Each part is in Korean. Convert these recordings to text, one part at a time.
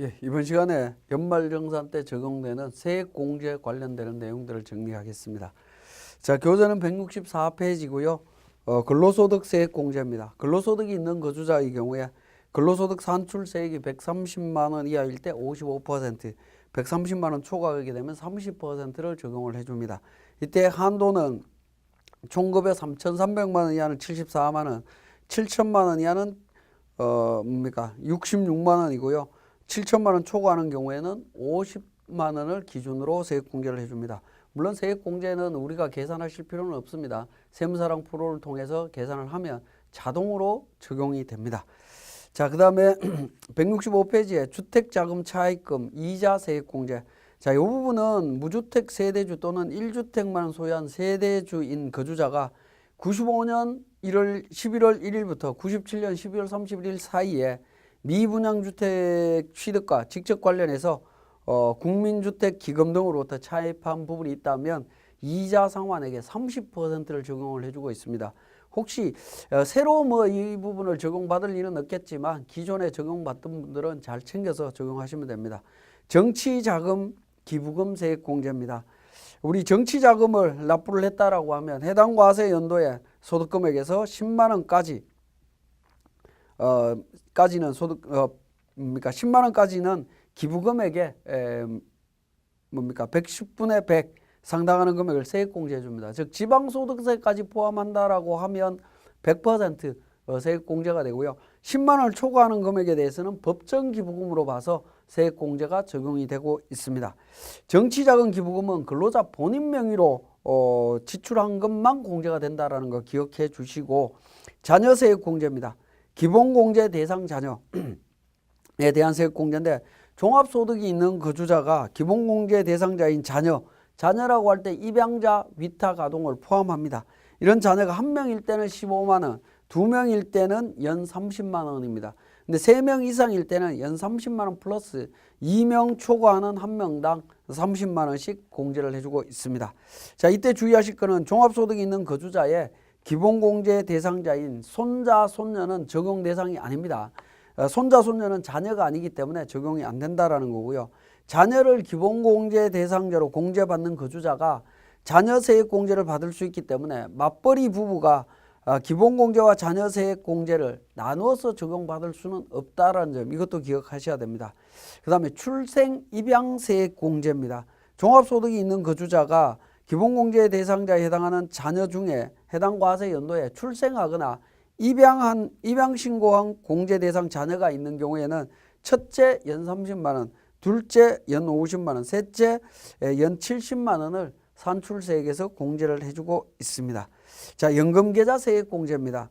예, 이번 시간에 연말정산 때 적용되는 세액공제 관련되는 내용들을 정리하겠습니다. 자, 교재는 164페이지고요. 근로소득 세액공제입니다. 근로소득이 있는 거주자의 경우에 근로소득 산출세액이 130만 원 이하일 때 55%, 130만 원 초과하게 되면 30%를 적용을 해줍니다. 이때 한도는 총급여 3,300만 원 이하는 74만 원, 7천만 원 이하는 66만 원이고요. 7천만 원 초과하는 경우에는 50만 원을 기준으로 세액공제를 해줍니다. 물론 세액공제는 우리가 계산하실 필요는 없습니다. 세무사랑 프로를 통해서 계산을 하면 자동으로 적용이 됩니다. 자, 그 다음에 165페이지에 주택자금 차입금 이자 세액공제. 자, 이 부분은 무주택 세대주 또는 1주택만 소유한 세대주인 거주자가 95년 11월 1일부터 97년 12월 31일 사이에 미분양주택 취득과 직접 관련해서 국민주택 기금 등으로부터 차입한 부분이 있다면 이자 상환액의 30%를 적용을 해주고 있습니다. 혹시 새로 이 부분을 적용받을 일은 없겠지만 기존에 적용받던 분들은 잘 챙겨서 적용하시면 됩니다. 정치자금 기부금 세액공제입니다. 우리 정치자금을 납부를 했다라고 하면 해당 과세 연도에 소득금액에서 10만 원까지 까지는 10만 원까지는 기부금액에 110분의 100 상당하는 금액을 세액공제해 줍니다. 즉 지방소득세까지 포함한다라고 하면 100% 세액공제가 되고요. 10만 원을 초과하는 금액에 대해서는 법정 기부금으로 봐서 세액공제가 적용이 되고 있습니다. 정치자금 기부금은 근로자 본인 명의로 지출한 것만 공제가 된다라는 거 기억해 주시고, 자녀세액공제입니다. 기본공제 대상 자녀에 대한 세액공제인데 종합소득이 있는 거주자가 기본공제 대상자인 자녀라고 할 때 입양자, 위탁아동을 포함합니다. 이런 자녀가 1명일 때는 15만 원, 2명일 때는 연 30만 원입니다. 근데 3명 이상일 때는 연 30만 원 플러스 2명 초과하는 1명당 30만 원씩 공제를 해주고 있습니다. 자, 이때 주의하실 것은 종합소득이 있는 거주자의 기본공제 대상자인 손자, 손녀는 적용 대상이 아닙니다. 손자, 손녀는 자녀가 아니기 때문에 적용이 안 된다라는 거고요. 자녀를 기본공제 대상자로 공제받는 거주자가 자녀세액공제를 받을 수 있기 때문에 맞벌이 부부가 기본공제와 자녀세액공제를 나누어서 적용받을 수는 없다라는 점, 이것도 기억하셔야 됩니다. 그 다음에 출생 입양세액공제입니다. 종합소득이 있는 거주자가 기본공제 대상자에 해당하는 자녀 중에 해당 과세 연도에 출생하거나 입양신고한 공제 대상 자녀가 있는 경우에는 첫째 연 30만 원, 둘째 연 50만 원, 셋째 연 70만 원을 산출세액에서 공제를 해주고 있습니다. 자, 연금계좌 세액공제입니다.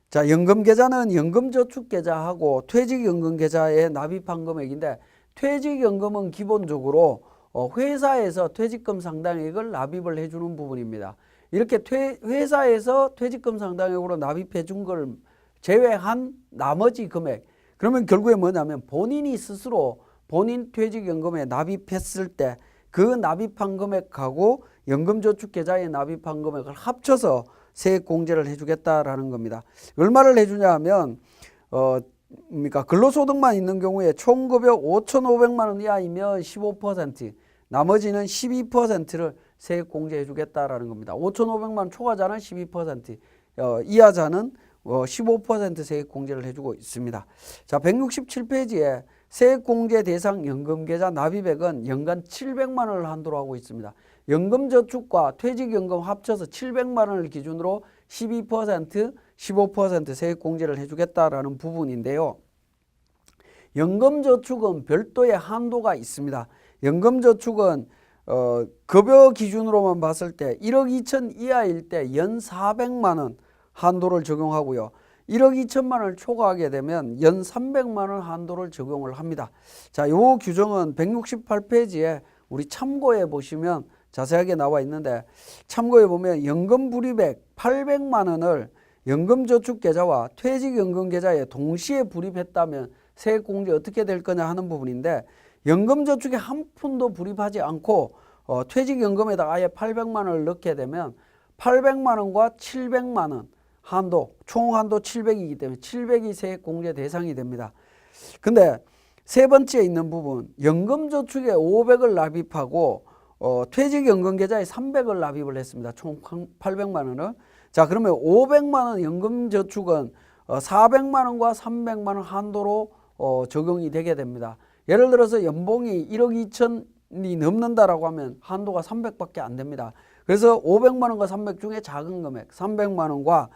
자, 연금계좌는 연금저축계좌하고 퇴직연금계좌에 납입한 금액인데, 퇴직연금은 기본적으로 회사에서 퇴직금 상당액을 납입을 해주는 부분입니다. 이렇게 회사에서 퇴직금 상당액으로 납입해 준 걸 제외한 나머지 금액, 그러면 결국에 뭐냐면 본인이 스스로 본인 퇴직연금에 납입했을 때 그 납입한 금액하고 연금저축계좌에 납입한 금액을 합쳐서 세액공제를 해주겠다라는 겁니다. 얼마를 해주냐 하면 근로소득만 있는 경우에 총급여 5,500만 원 이하이면 15%, 나머지는 12%를 세액공제해 주겠다라는 겁니다. 5,500만 원 초과자는 12%, 이하자는 15% 세액공제를 해주고 있습니다. 자, 167페이지에 세액공제 대상 연금계좌 납입액은 연간 700만 원을 한도로 하고 있습니다. 연금저축과 퇴직연금 합쳐서 700만 원을 기준으로 12%, 15% 세액공제를 해주겠다라는 부분인데요. 연금저축은 별도의 한도가 있습니다. 연금저축은 급여 기준으로만 봤을 때 1억 2천 이하일 때 연 400만 원 한도를 적용하고요. 1억 2천만 원을 초과하게 되면 연 300만 원 한도를 적용을 합니다. 자, 요 규정은 168페이지에 우리 참고해 보시면 자세하게 나와 있는데, 참고해 보면 연금불입액 800만 원을 연금저축계좌와 퇴직연금계좌에 동시에 불입했다면 세액공제 어떻게 될 거냐 하는 부분인데, 연금저축에 한 푼도 불입하지 않고 퇴직연금에다 아예 800만 원을 넣게 되면 800만 원과 700만 원 한도, 총 한도 700이기 때문에 700이 세액공제 대상이 됩니다. 근데 세 번째 있는 부분, 연금저축에 500을 납입하고 퇴직연금계좌에 300을 납입을 했습니다. 총 800만 원을. 자, 그러면 500만 원 연금저축은 400만 원과 300만 원 한도로 적용이 되게 됩니다. 예를 들어서 연봉이 1억 2천이 넘는다라고 하면 한도가 300밖에 안 됩니다. 그래서 500만 원과 300 중에 작은 금액 300만 원과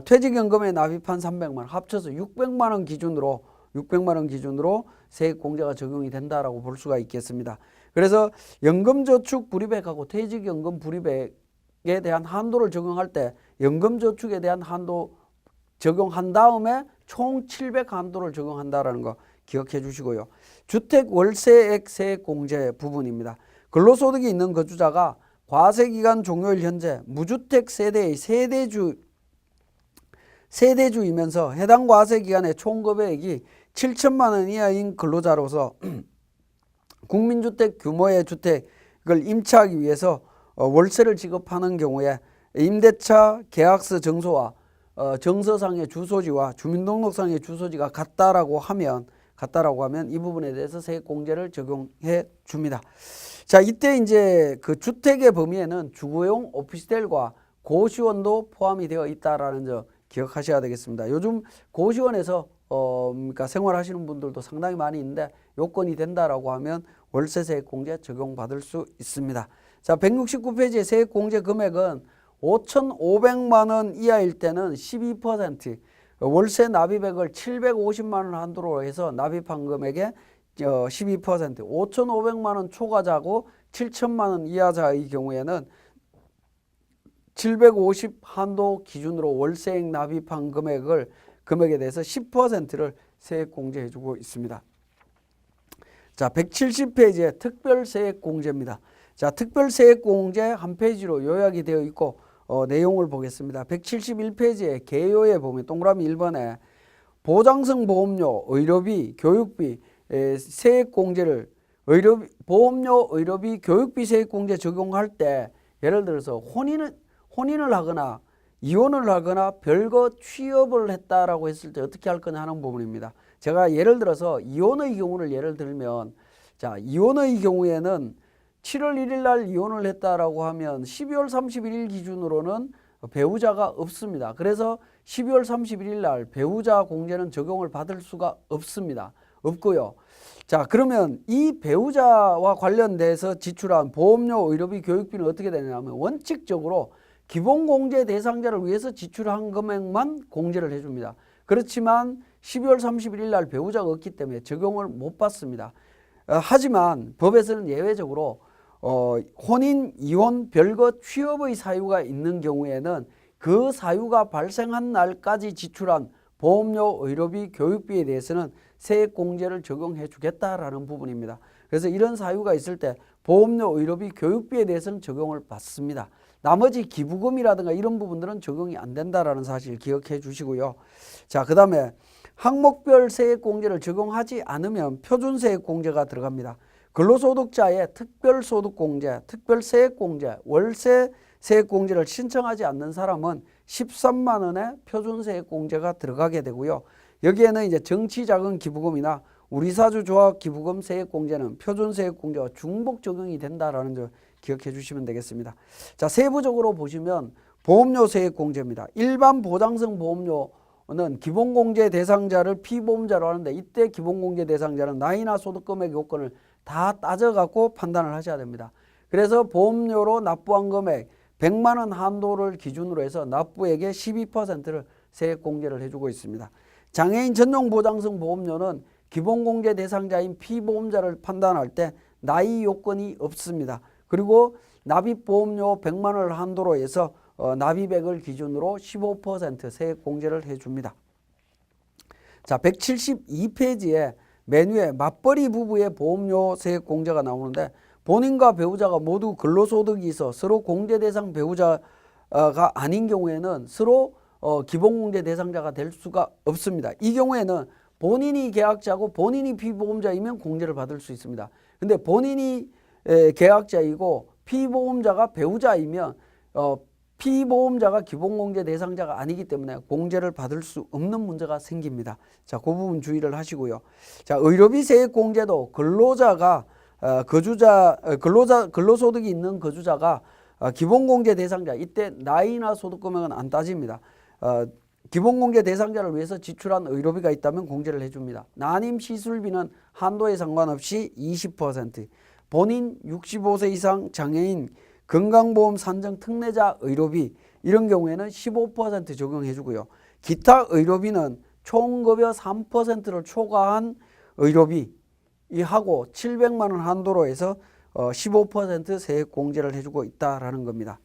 퇴직연금에 납입한 300만 원 합쳐서 600만 원 기준으로 세액공제가 적용이 된다라고 볼 수가 있겠습니다. 그래서 연금저축 불입액하고 퇴직연금 불입액에 대한 한도를 적용할 때 연금저축에 대한 한도 적용한 다음에 총 700 한도를 적용한다라는 거 기억해 주시고요. 주택 월세액 세액공제 부분입니다. 근로소득이 있는 거주자가 과세기간 종료일 현재 무주택 세대의 세대주이면서 해당 과세기간의 총급여액이 7천만 원 이하인 근로자로서 국민주택 규모의 주택을 임차하기 위해서 월세를 지급하는 경우에 임대차 계약서 정서와 정서상의 주소지와 주민등록상의 주소지가 같다라고 하면 이 부분에 대해서 세액공제를 적용해 줍니다. 자, 이때 이제 그 주택의 범위에는 주거용 오피스텔과 고시원도 포함이 되어 있다라는 점 기억하셔야 되겠습니다. 요즘 고시원에서 그러니까 생활하시는 분들도 상당히 많이 있는데 요건이 된다라고 하면 월세 세액공제 적용받을 수 있습니다. 자, 169페이지의 세액공제 금액은 5,500만 원 이하일 때는 12%, 월세 납입액을 750만 원 한도로 해서 납입한 금액의 12%, 5,500만 원 초과자고 7천만 원 이하자의 경우에는 750 한도 기준으로 월세액 납입한 금액에 대해서 10%를 세액공제해 주고 있습니다. 자, 170페이지에 특별세액공제입니다. 자, 특별세액공제 한 페이지로 요약이 되어 있고 내용을 보겠습니다. 171페이지에 개요에 보면 동그라미 1번에 보장성 보험료, 의료비, 교육비 세액공제를 보험료, 의료비, 교육비 세액공제 적용할 때 예를 들어서 혼인을 하거나 이혼을 하거나 별거 취업을 했다라고 했을 때 어떻게 할 거냐 하는 부분입니다. 제가 예를 들어서 이혼의 경우를 예를 들면, 자, 이혼의 경우에는 7월 1일 날 이혼을 했다라고 하면 12월 31일 기준으로는 배우자가 없습니다. 그래서 12월 31일 날 배우자 공제는 적용을 받을 수가 없고요. 자, 그러면 이 배우자와 관련돼서 지출한 보험료, 의료비, 교육비는 어떻게 되냐면 원칙적으로 기본공제 대상자를 위해서 지출한 금액만 공제를 해줍니다. 그렇지만 12월 31일 날 배우자가 없기 때문에 적용을 못 받습니다. 하지만 법에서는 예외적으로 혼인, 이혼, 별거 취업의 사유가 있는 경우에는 그 사유가 발생한 날까지 지출한 보험료, 의료비, 교육비에 대해서는 세액공제를 적용해 주겠다라는 부분입니다. 그래서 이런 사유가 있을 때 보험료, 의료비, 교육비에 대해서는 적용을 받습니다. 나머지 기부금이라든가 이런 부분들은 적용이 안 된다라는 사실 기억해 주시고요. 자, 그 다음에 항목별 세액공제를 적용하지 않으면 표준세액공제가 들어갑니다. 근로소득자의 특별소득공제, 특별세액공제, 월세 세액공제를 신청하지 않는 사람은 13만 원의 표준세액공제가 들어가게 되고요. 여기에는 이제 정치자금 기부금이나 우리사주 조합 기부금 세액공제는 표준세액공제와 중복 적용이 된다라는 점 기억해 주시면 되겠습니다. 자, 세부적으로 보시면 보험료 세액공제입니다. 일반 보장성 보험료는 기본공제 대상자를 피보험자로 하는데 이때 기본공제 대상자는 나이나 소득금액 요건을 다 따져갖고 판단을 하셔야 됩니다. 그래서 보험료로 납부한 금액 100만 원 한도를 기준으로 해서 납부액의 12%를 세액공제를 해주고 있습니다. 장애인 전용 보장성 보험료는 기본공제 대상자인 피보험자를 판단할 때 나이 요건이 없습니다. 그리고 납입보험료 100만 원을 한도로 해서 납입액을 기준으로 15% 세액공제를 해줍니다. 자, 172페이지에 메뉴에 맞벌이 부부의 보험료 세액공제가 나오는데 본인과 배우자가 모두 근로소득이 있어 서로 공제 대상 배우자가 아닌 경우에는 서로 기본공제 대상자가 될 수가 없습니다. 이 경우에는 본인이 계약자고 본인이 피보험자이면 공제를 받을 수 있습니다. 근데 본인이 계약자이고 피보험자가 배우자이면 피보험자가 기본공제 대상자가 아니기 때문에 공제를 받을 수 없는 문제가 생깁니다. 자, 그 부분 주의를 하시고요. 자, 의료비 세액공제도 근로자가 근로소득이 있는 거주자가 기본공제 대상자, 이때 나이나 소득금액은 안 따집니다. 기본공제 대상자를 위해서 지출한 의료비가 있다면 공제를 해줍니다. 난임 시술비는 한도에 상관없이 20%, 본인 65세 이상 장애인 건강보험 산정 특례자 의료비 이런 경우에는 15% 적용해주고요. 기타 의료비는 총급여 3%를 초과한 의료비 이 하고 700만 원 한도로 해서 15% 세액 공제를 해주고 있다라는 겁니다.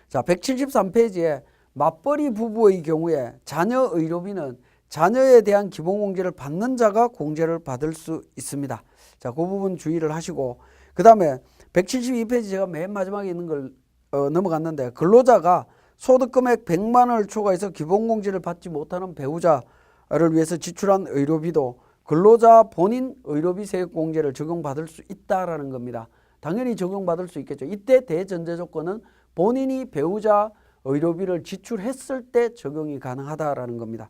자, 173페이지에 맞벌이 부부의 경우에 자녀 의료비는 자녀에 대한 기본공제를 받는 자가 공제를 받을 수 있습니다. 자, 그 부분 주의를 하시고, 그 다음에 172페이지 제가 맨 마지막에 있는 걸 넘어갔는데, 근로자가 소득금액 100만 원을 초과해서 기본공제를 받지 못하는 배우자를 위해서 지출한 의료비도 근로자 본인 의료비 세액공제를 적용받을 수 있다라는 겁니다. 당연히 적용받을 수 있겠죠. 이때 대전제 조건은 본인이 배우자 의료비를 지출했을 때 적용이 가능하다라는 겁니다.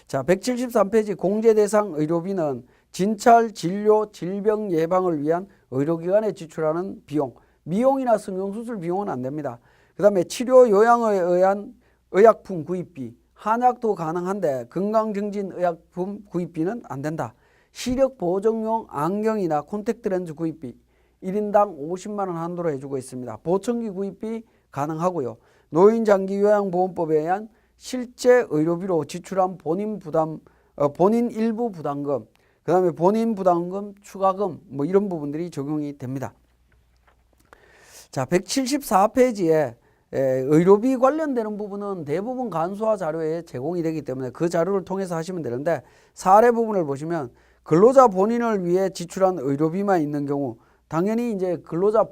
자, 173페이지 공제 대상 의료비는 진찰, 진료, 질병 예방을 위한 의료기관에 지출하는 비용, 미용이나 성형수술 비용은 안 됩니다. 그 다음에 치료 요양에 의한 의약품 구입비, 한약도 가능한데 건강증진 의약품 구입비는 안 된다. 시력 보정용 안경이나 콘택트 렌즈 구입비 1인당 50만 원 한도로 해주고 있습니다. 보청기 구입비 가능하고요. 노인장기요양보험법에 의한 실제 의료비로 지출한 본인 일부 부담금, 그 다음에 본인 부담금, 추가금 뭐 이런 부분들이 적용이 됩니다. 자, 174페이지에 의료비 관련되는 부분은 대부분 간소화 자료에 제공이 되기 때문에 그 자료를 통해서 하시면 되는데, 사례 부분을 보시면 근로자 본인을 위해 지출한 의료비만 있는 경우 당연히 이제 근로자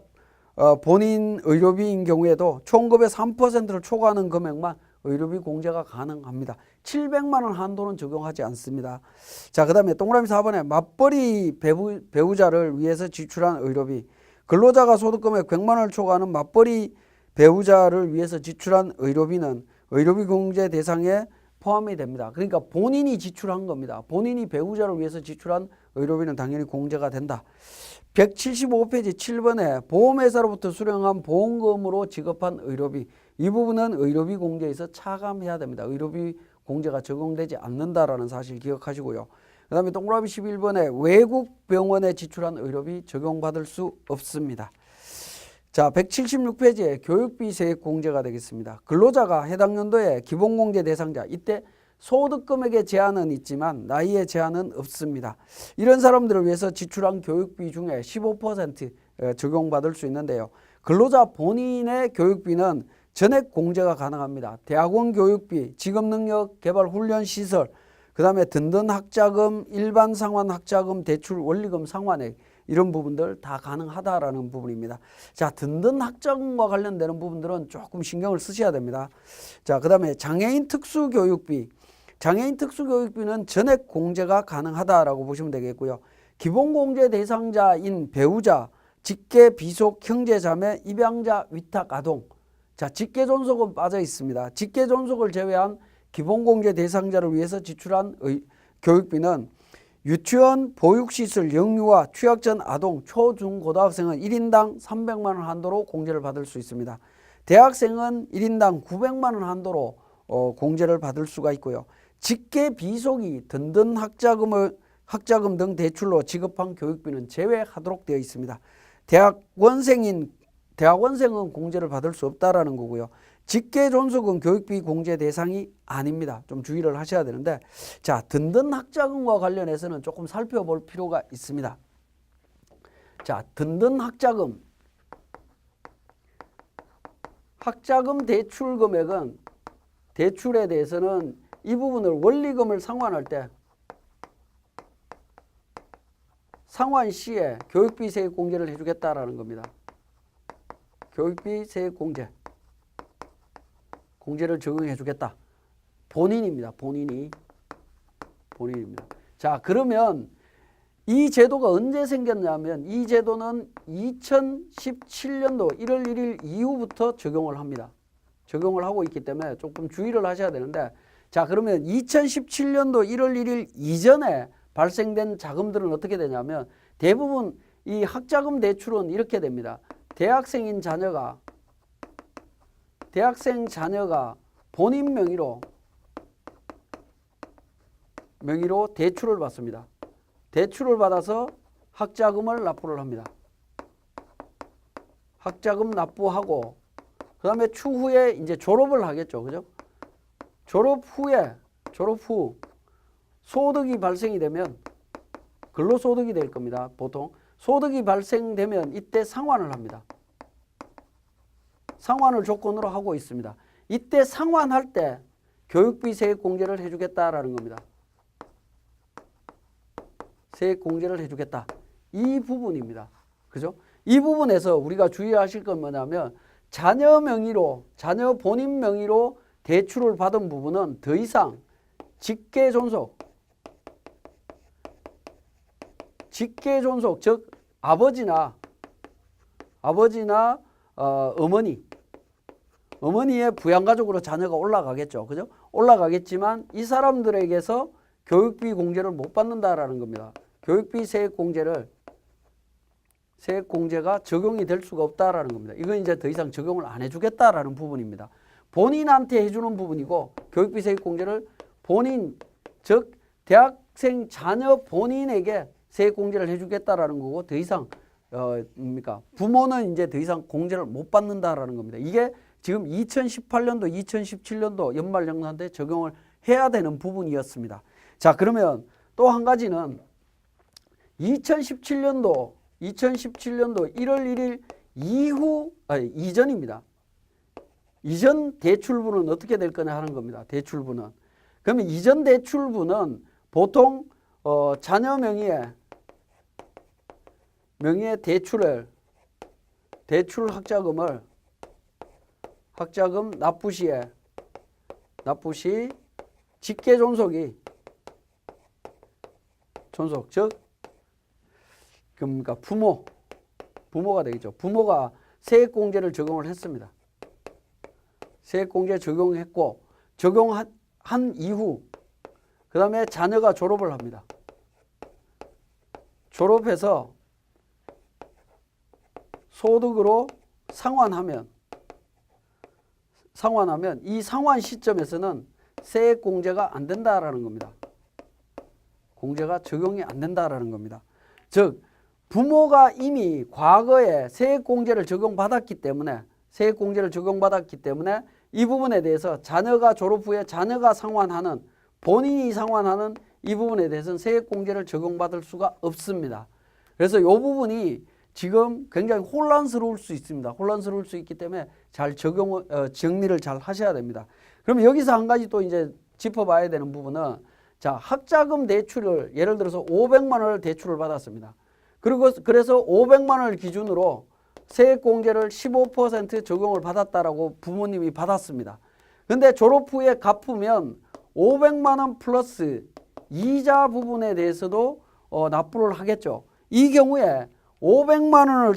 본인 의료비인 경우에도 총급의 3%를 초과하는 금액만 의료비 공제가 가능합니다. 700만 원 한도는 적용하지 않습니다. 자, 그 다음에 동그라미 4번에 맞벌이 배우자를 위해서 지출한 의료비, 근로자가 소득금액 100만 원을 초과하는 맞벌이 배우자를 위해서 지출한 의료비는 의료비 공제 대상에 포함이 됩니다. 그러니까 본인이 지출한 겁니다. 본인이 배우자를 위해서 지출한 의료비는 당연히 공제가 된다. 175페이지 7번에 보험회사로부터 수령한 보험금으로 지급한 의료비, 이 부분은 의료비 공제에서 차감해야 됩니다. 의료비 공제가 적용되지 않는다라는 사실 기억하시고요. 그 다음에 동그라미 11번에 외국 병원에 지출한 의료비 적용받을 수 없습니다. 자, 176페이지에 교육비 세액 공제가 되겠습니다. 근로자가 해당 연도에 기본공제 대상자, 이때 소득금액의 제한은 있지만 나이의 제한은 없습니다. 이런 사람들을 위해서 지출한 교육비 중에 15% 적용받을 수 있는데요. 근로자 본인의 교육비는 전액 공제가 가능합니다. 대학원 교육비, 직업능력 개발 훈련 시설, 그 다음에 든든 학자금, 일반 상환 학자금, 대출 원리금 상환액, 이런 부분들 다 가능하다라는 부분입니다. 자, 든든 학자금과 관련되는 부분들은 조금 신경을 쓰셔야 됩니다. 자, 그 다음에 장애인 특수교육비, 장애인 특수교육비는 전액 공제가 가능하다라고 보시면 되겠고요. 기본공제 대상자인 배우자, 직계, 비속, 형제, 자매, 입양자, 위탁, 아동. 자, 직계 존속은 빠져 있습니다. 직계 존속을 제외한 기본공제 대상자를 위해서 지출한 교육비는 유치원, 보육시설, 영유아, 취학 전 아동, 초, 중, 고등학생은 1인당 300만 원 한도로 공제를 받을 수 있습니다. 대학생은 1인당 900만 원 한도로 공제를 받을 수가 있고요. 직계 비속이 든든 학자금 등 대출로 지급한 교육비는 제외하도록 되어 있습니다. 대학원생은 공제를 받을 수 없다라는 거고요. 직계 존속은 교육비 공제 대상이 아닙니다. 좀 주의를 하셔야 되는데, 자, 든든 학자금과 관련해서는 조금 살펴볼 필요가 있습니다. 자, 든든 학자금 대출 금액은, 대출에 대해서는 이 부분을 원리금을 상환할 때 상환 시에 교육비 세액 공제를 해주겠다라는 겁니다. 교육비 세액 공제를 적용해 주겠다. 본인입니다. 본인입니다. 자, 그러면 이 제도가 언제 생겼냐면, 이 제도는 2017년도 1월 1일 이후부터 적용을 합니다. 적용을 하고 있기 때문에 조금 주의를 하셔야 되는데, 자, 그러면 2017년도 1월 1일 이전에 발생된 자금들은 어떻게 되냐면 대부분 이 학자금 대출은 이렇게 됩니다. 대학생 자녀가 본인 명의로 대출을 받습니다. 대출을 받아서 학자금을 납부를 합니다. 학자금 납부하고 그 다음에 추후에 이제 졸업을 하겠죠. 그죠? 졸업 후 소득이 발생이 되면 근로소득이 될 겁니다. 보통 소득이 발생되면 이때 상환을 합니다. 상환을 조건으로 하고 있습니다. 이때 상환할 때 교육비 세액공제를 해주겠다라는 겁니다. 세액공제를 해주겠다. 이 부분입니다. 그죠? 이 부분에서 우리가 주의하실 건 뭐냐면 자녀 본인 명의로 대출을 받은 부분은 더 이상 직계존속, 즉 아버지나 어머니의 부양가족으로 자녀가 올라가겠죠. 그죠? 올라가겠지만 이 사람들에게서 교육비 공제를 못 받는다라는 겁니다. 교육비 세액공제가 적용이 될 수가 없다라는 겁니다. 이건 이제 더 이상 적용을 안 해주겠다라는 부분입니다. 본인한테 해주는 부분이고 교육비 세액공제를 즉 대학생 자녀 본인에게 세액공제를 해주겠다라는 거고 더 이상 부모는 이제 더 이상 공제를 못 받는다라는 겁니다. 이게 지금 2018년도, 2017년도 연말정산 때 적용을 해야 되는 부분이었습니다. 자, 그러면 또 한 가지는 2017년도 1월 1일 이전입니다. 이전 대출분은 어떻게 될 거냐 하는 겁니다. 대출분은. 그러면 이전 대출분은 보통 자녀 명의의 대출 학자금 납부 시 직계존속, 즉 그러니까 부모가 되겠죠. 부모가 세액공제를 적용을 했습니다. 세액공제 적용했고 적용한 이후 그 다음에 자녀가 졸업을 합니다. 졸업해서 소득으로 상환하면 이 상환 시점에서는 세액공제가 안 된다라는 겁니다. 공제가 적용이 안 된다라는 겁니다. 즉 부모가 이미 과거에 세액공제를 적용받았기 때문에 이 부분에 대해서 자녀가 졸업 후에 본인이 상환하는 이 부분에 대해서는 세액공제를 적용받을 수가 없습니다. 그래서 이 부분이 지금 굉장히 혼란스러울 수 있습니다. 혼란스러울 수 있기 때문에 잘 정리를 잘 하셔야 됩니다. 그러면 여기서 한 가지 또 이제 짚어봐야 되는 부분은 자, 학자금 대출을 예를 들어서 500만 원을 대출을 받았습니다. 그래서 500만 원을 기준으로 세액공제를 15% 적용을 받았다라고 부모님이 받았습니다. 근데 졸업 후에 갚으면 500만 원 플러스 이자 부분에 대해서도 납부를 하겠죠. 이 경우에 500만 원을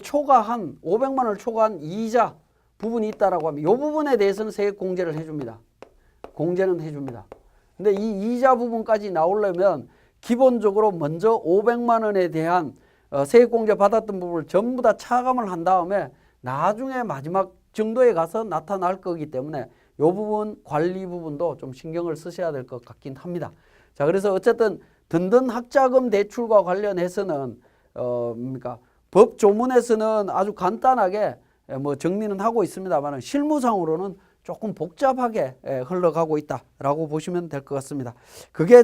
초과한 이자 부분이 있다라고 하면 이 부분에 대해서는 세액공제를 해줍니다. 공제는 해줍니다. 근데 이 이자 부분까지 나오려면 기본적으로 먼저 500만 원에 대한 세액공제 받았던 부분을 전부 다 차감을 한 다음에 나중에 마지막 정도에 가서 나타날 거기 때문에 이 부분 관리 부분도 좀 신경을 쓰셔야 될 것 같긴 합니다. 자, 그래서 어쨌든 든든 학자금 대출과 관련해서는 법 조문에서는 아주 간단하게 정리는 하고 있습니다만 실무상으로는 조금 복잡하게 흘러가고 있다라고 보시면 될 것 같습니다. 그게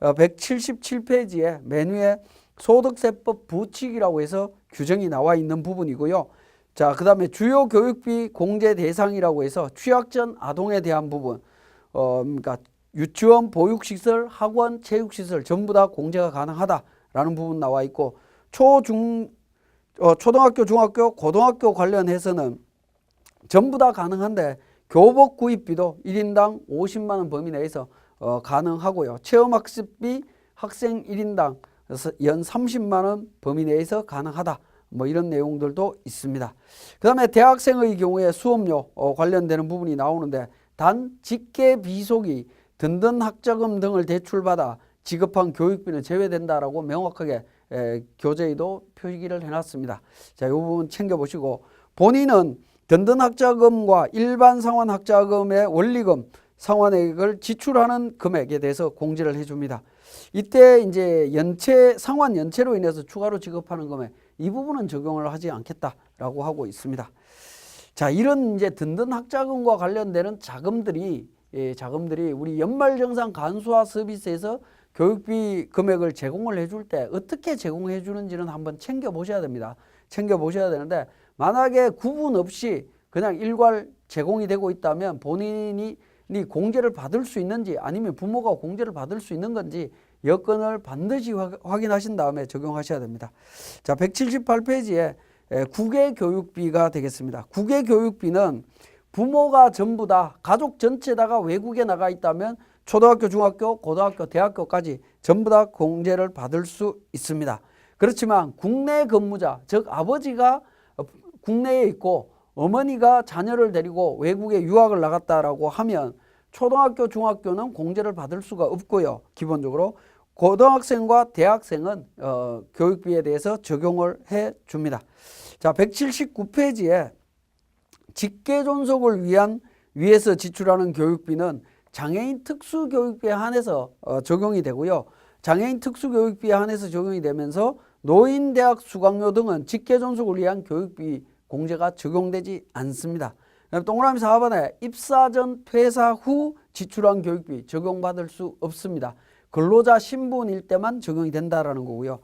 177페이지에 맨 위에 소득세법 부칙이라고 해서 규정이 나와 있는 부분이고요. 자, 그 다음에 주요 교육비 공제 대상이라고 해서 취학 전 아동에 대한 부분, 유치원, 보육시설, 학원, 체육시설 전부 다 공제가 가능하다라는 부분 나와 있고 초등학교, 중학교, 고등학교 관련해서는 전부 다 가능한데 교복 구입비도 1인당 50만 원 범위 내에서 가능하고요. 체험학습비 학생 1인당 연 30만 원 범위 내에서 가능하다. 뭐 이런 내용들도 있습니다. 그 다음에 대학생의 경우에 수업료 관련되는 부분이 나오는데 단 직계 비속이 든든 학자금 등을 대출받아 지급한 교육비는 제외된다라고 명확하게 교재에도 표기를 해놨습니다. 자, 이 부분 챙겨보시고 본인은 든든 학자금과 일반 상환 학자금의 원리금 상환액을 지출하는 금액에 대해서 공제를 해줍니다. 이때 이제 상환 연체로 인해서 추가로 지급하는 금액 이 부분은 적용을 하지 않겠다라고 하고 있습니다. 자, 이런 이제 든든 학자금과 관련되는 자금들이 우리 연말정산 간소화 서비스에서 교육비 금액을 제공을 해줄 때 어떻게 제공해 주는지는 한번 챙겨보셔야 됩니다. 챙겨보셔야 되는데 만약에 구분 없이 그냥 일괄 제공이 되고 있다면 본인이 공제를 받을 수 있는지 아니면 부모가 공제를 받을 수 있는 건지 여건을 반드시 확인하신 다음에 적용하셔야 됩니다. 자, 178페이지에 국외 교육비가 되겠습니다. 국외 교육비는 부모가 전부 다 가족 전체다가 외국에 나가 있다면 초등학교, 중학교, 고등학교, 대학교까지 전부 다 공제를 받을 수 있습니다. 그렇지만 국내 근무자, 즉 아버지가 국내에 있고 어머니가 자녀를 데리고 외국에 유학을 나갔다라고 하면 초등학교, 중학교는 공제를 받을 수가 없고요. 기본적으로 고등학생과 대학생은 교육비에 대해서 적용을 해 줍니다. 자, 179페이지에 직계존속을 위해서 지출하는 교육비는 장애인 특수교육비에 한해서 적용이 되고요. 장애인 특수교육비에 한해서 적용이 되면서 노인대학 수강료 등은 직계존속을 위한 교육비 공제가 적용되지 않습니다. 동그라미 4번에 입사 전 퇴사 후 지출한 교육비 적용받을 수 없습니다. 근로자 신분일 때만 적용이 된다라는 거고요.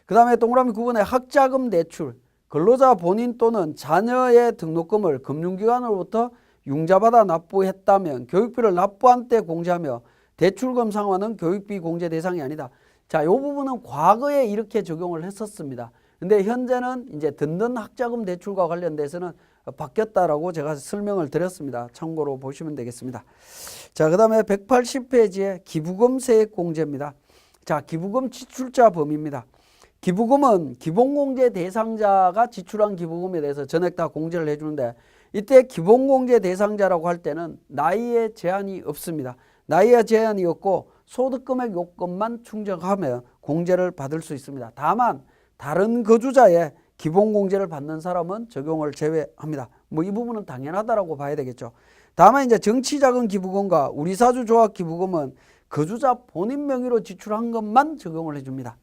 그 다음에 동그라미 9번에 학자금 대출, 근로자 본인 또는 자녀의 등록금을 금융기관으로부터 융자받아 납부했다면 교육비를 납부한 때 공제하며 대출금 상환은 교육비 공제 대상이 아니다. 자, 이 부분은 과거에 이렇게 적용을 했었습니다. 근데 현재는 이제 든든 학자금 대출과 관련돼서는 바뀌었다라고 제가 설명을 드렸습니다. 참고로 보시면 되겠습니다. 자, 그 다음에 180페이지에 기부금 세액 공제입니다. 자, 기부금 지출자 범위입니다. 기부금은 기본공제 대상자가 지출한 기부금에 대해서 전액 다 공제를 해주는데 이때 기본공제 대상자라고 할 때는 나이에 제한이 없습니다. 나이에 제한이 없고 소득금액 요건만 충족하면 공제를 받을 수 있습니다. 다만 다른 거주자의 기본공제를 받는 사람은 적용을 제외합니다. 뭐 이 부분은 당연하다라고 봐야 되겠죠. 다만 이제 정치자금 기부금과 우리사주 조합 기부금은 거주자 본인 명의로 지출한 것만 적용을 해줍니다.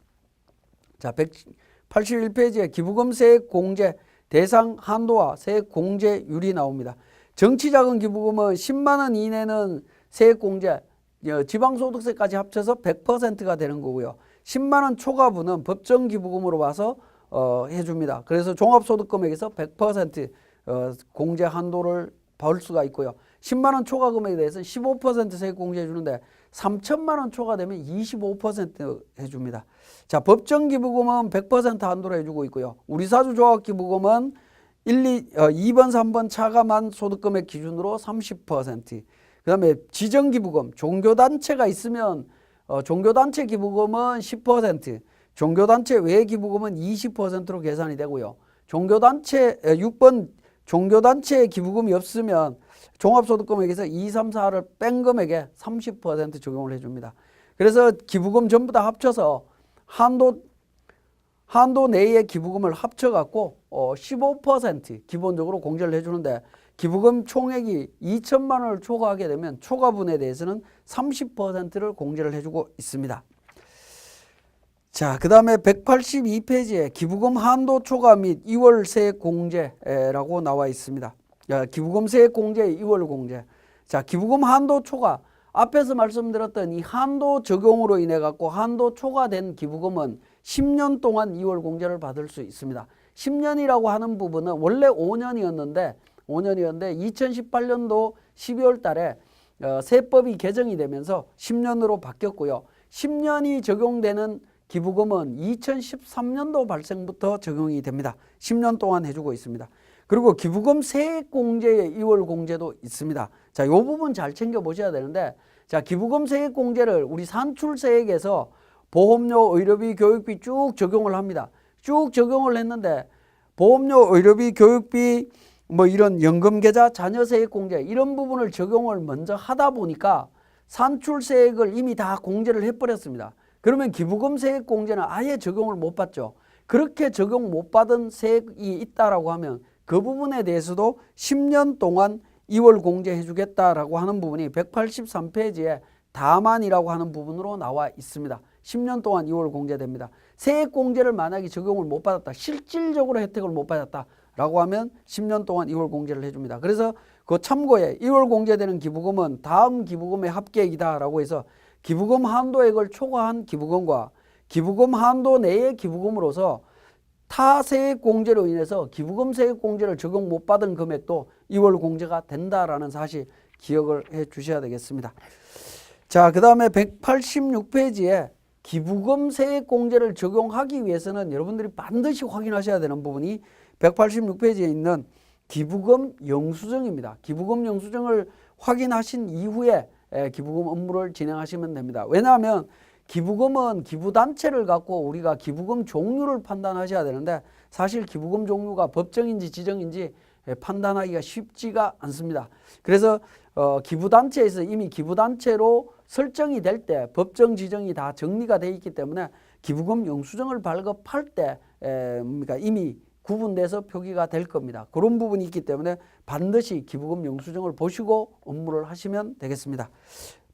자, 181페이지에 기부금 세액 공제 대상 한도와 세액 공제율이 나옵니다. 정치자금 기부금은 10만 원 이내는 세액 공제, 지방소득세까지 합쳐서 100%가 되는 거고요. 10만 원 초과분은 법정 기부금으로 봐서 해줍니다. 그래서 종합소득금액에서 100% 공제 한도를 벌 수가 있고요. 10만 원 초과 금액에 대해서 15% 세액 공제해 주는데 3천만 원 초과되면 25% 해줍니다. 자, 법정 기부금은 100% 한도로 해주고 있고요. 우리사주 조합 기부금은 2번, 3번 차감한 소득금액 기준으로 30%. 그 다음에 지정기부금, 종교단체가 있으면 종교단체 기부금은 10%, 종교단체 외 기부금은 20%로 계산이 되고요. 6번 종교단체 기부금이 없으면 종합소득금액에서 2, 3, 4를 뺀 금액에 30% 적용을 해줍니다. 그래서 기부금 전부 다 합쳐서 한도 내의 기부금을 합쳐갖고 15% 기본적으로 공제를 해주는데 기부금 총액이 2천만 원을 초과하게 되면 초과분에 대해서는 30%를 공제를 해주고 있습니다. 자, 그 다음에 182페이지에 기부금 한도 초과 및 2월 세액 공제라고 나와 있습니다. 기부금 세액 공제, 2월 공제. 자, 기부금 한도 초과. 앞에서 말씀드렸던 이 한도 적용으로 인해 갖고 한도 초과된 기부금은 10년 동안 2월 공제를 받을 수 있습니다. 10년이라고 하는 부분은 원래 5년이었는데 2018년도 12월 달에 세법이 개정이 되면서 10년으로 바뀌었고요. 10년이 적용되는 기부금은 2013년도 발생부터 적용이 됩니다. 10년 동안 해주고 있습니다. 그리고 기부금 세액 공제의 2월 공제도 있습니다. 자, 이 부분 잘 챙겨보셔야 되는데, 자, 기부금 세액 공제를 우리 산출세액에서 보험료, 의료비, 교육비 쭉 적용을 합니다. 쭉 적용을 했는데 보험료, 의료비, 교육비, 뭐 이런 연금계좌, 자녀세액공제 이런 부분을 적용을 먼저 하다 보니까 산출세액을 이미 다 공제를 해버렸습니다. 그러면 기부금 세액공제는 아예 적용을 못 받죠. 그렇게 적용 못 받은 세액이 있다라고 하면 그 부분에 대해서도 10년 동안 2월 공제해 주겠다라고 하는 부분이 183페이지에 다만이라고 하는 부분으로 나와 있습니다. 10년 동안 2월 공제됩니다. 세액 공제를 만약에 적용을 못 받았다. 실질적으로 혜택을 못 받았다라고 하면 10년 동안 2월 공제를 해줍니다. 그래서 그 참고에 2월 공제되는 기부금은 다음 기부금의 합계액이다라고 해서 기부금 한도액을 초과한 기부금과 기부금 한도 내의 기부금으로서 타세액 공제로 인해서 기부금 세액 공제를 적용 못 받은 금액도 2월 공제가 된다라는 사실 기억을 해 주셔야 되겠습니다. 자, 그 다음에 186페이지에 기부금 세액 공제를 적용하기 위해서는 여러분들이 반드시 확인하셔야 되는 부분이 186페이지에 있는 기부금 영수증입니다. 기부금 영수증을 확인하신 이후에 기부금 업무를 진행하시면 됩니다. 왜냐하면 기부금은 기부단체를 갖고 우리가 기부금 종류를 판단하셔야 되는데 사실 기부금 종류가 법정인지 지정인지 판단하기가 쉽지가 않습니다. 그래서 기부단체에서 이미 기부단체로 설정이 될 때 법정 지정이 다 정리가 되어 있기 때문에 기부금 영수증을 발급할 때 그러니까 이미 구분돼서 표기가 될 겁니다. 그런 부분이 있기 때문에 반드시 기부금 영수증을 보시고 업무를 하시면 되겠습니다.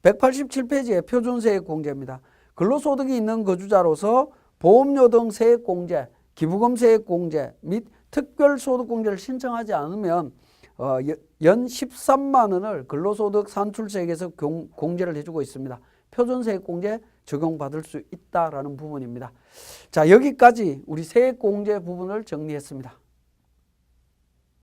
187페이지에 표준세액 공제입니다. 근로소득이 있는 거주자로서 보험료 등 세액 공제, 기부금 세액 공제 및 특별소득 공제를 신청하지 않으면 연 13만 원을 근로소득 산출세액에서 공제를 해주고 있습니다. 표준세액 공제 적용받을 수 있다라는 부분입니다. 자, 여기까지 우리 세액 공제 부분을 정리했습니다.